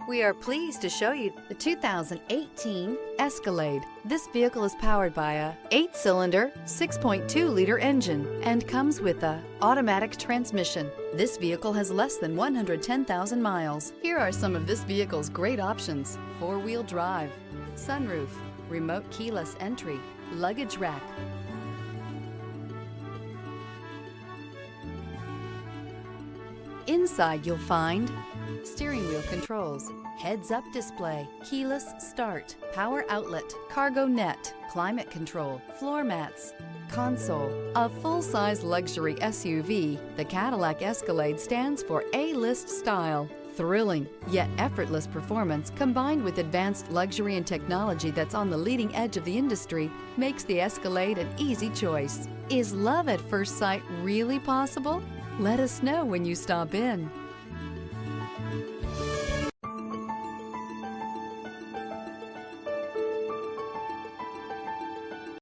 We are pleased to show you the 2018 Escalade. This vehicle is powered by a 8-cylinder, 6.2-liter engine and comes with a automatic transmission. This vehicle has less than 110,000 miles. Here are some of this vehicle's great options: 4-wheel drive, sunroof, remote keyless entry, luggage rack. Inside you'll find steering wheel controls, heads-up display, keyless start, power outlet, cargo net, climate control, floor mats, console. A full-size luxury SUV, the Cadillac Escalade stands for A-list style. Thrilling, yet effortless performance combined with advanced luxury and technology that's on the leading edge of the industry makes the Escalade an easy choice. Is love at first sight really possible? Let us know when you stop in.